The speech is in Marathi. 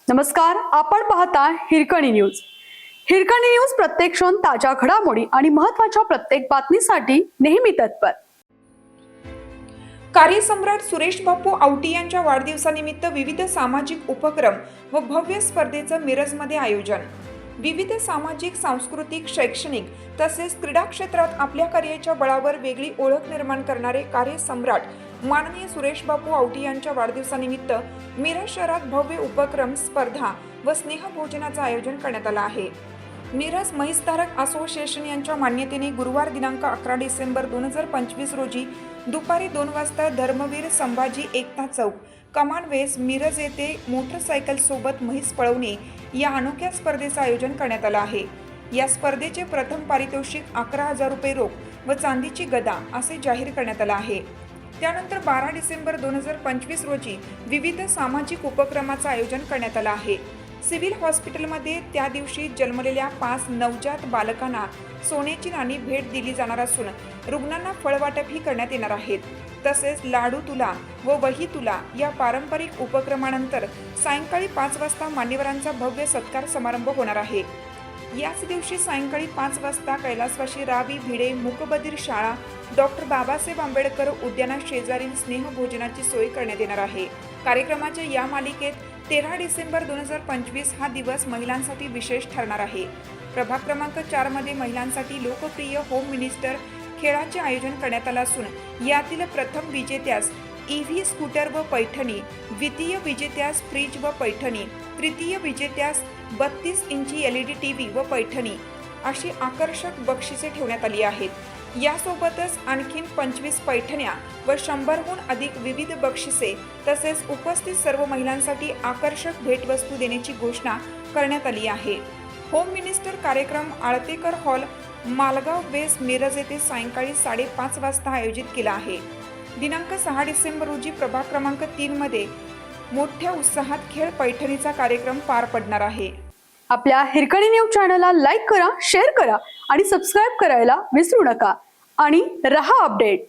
नमस्कार, आपण पाहता हिरकणी न्यूज. हिरकणी न्यूज प्रत्येक क्षण ताज्या घडामोडी आणि महत्त्वाच्या प्रत्येक बातमीसाठी नेहमी तत्पर. कार्यसम्राट सुरेश बापू आवटी यांच्या वाढदिवसानिमित्त विविध सामाजिक उपक्रम व भव्य स्पर्धेचं मिरजमध्ये आयोजन. विविध सामाजिक, सांस्कृतिक, शैक्षणिक तसेच क्रीडा क्षेत्रात आपल्या कार्याच्या बळावर वेगळी ओळख निर्माण करणारे कार्यसम्राट माननीय सुरेश बापू आवटी यांच्या वाढदिवसानिमित्त मिरज शहरात भव्य उपक्रम, स्पर्धा व स्नेहभोजनाचं आयोजन करण्यात आलं आहे. मिरज म्हैसधारक असोसिएशन यांच्या मान्यतेने गुरुवार दिनांक 11 डिसेंबर 2025 रोजी दुपारी 2 वाजता धर्मवीर संभाजी एकता चौक, कमान वेस, मिरज येथे मोटरसायकल सोबत म्हैस पळवणे या अनोख्या स्पर्धेचं आयोजन करण्यात आलं आहे. या स्पर्धेचे प्रथम पारितोषिक 11,000 रुपये रोख व चांदीची गदा असे जाहीर करण्यात आलं आहे. त्यानंतर 12 डिसेंबर 2025 रोजी विविध सामाजिक उपक्रमाचं आयोजन करण्यात आलं आहे. सिव्हिल हॉस्पिटलमध्ये त्या दिवशी जन्मलेल्या 5 नवजात बालकांना सोन्याची नाणी भेट दिली जाणार असून रुग्णांना फळवाटपही करण्यात येणार आहेत. तसेच लाडू तुला व वही तुला या पारंपरिक उपक्रमानंतर सायंकाळी 5 वाजता मान्यवरांचा भव्य सत्कार समारंभ होणार आहे. याच दिवशी सायंकाळी 5 वाजता कैलासवासी रावी भिडे मूकबधीर शाळा डॉक्टर बाबासाहेब आंबेडकर उद्याना शेजारील स्नेहभोजनाची सोय करण्यात येणार आहे. कार्यक्रमाच्या या मालिकेत 13 डिसेंबर 2025 हा दिवस महिलांसाठी विशेष ठरणार आहे. प्रभाग क्रमांक 4 मध्ये महिलांसाठी लोकप्रिय होम मिनिस्टर खेळाचे आयोजन करण्यात आले असून यातील प्रथम विजेत्यास EV स्कूटर व पैठणी, द्वितीय विजेत्यास फ्रीज व पैठणी, तृतीय विजेत्यास 32 इंची LED TV व पैठणी अशी आकर्षक बक्षिसे ठेवण्यात आली आहेत. यासोबतच आणखीन 25 पैठण्या व 100हून अधिक विविध बक्षिसे तसेच उपस्थित सर्व महिलांसाठी आकर्षक भेटवस्तू देण्याची घोषणा करण्यात आली आहे. होम मिनिस्टर कार्यक्रम आळतेकर हॉल, मालगाव वेस, मिरज येथे सायंकाळी 5:30 वाजता आयोजित केला आहे. दिनांक 6 डिसेंबर रोजी प्रभाग क्रमांक 3 मध्ये मोठ्या उत्साहात खेळ पैठणीचा कार्यक्रम पार पडणार आहे. आपल्या हिरकणी न्यूज चॅनलला लाईक करा, शेअर करा आणि सबस्क्राईब करायला विसरू नका आणि रहा अपडेट.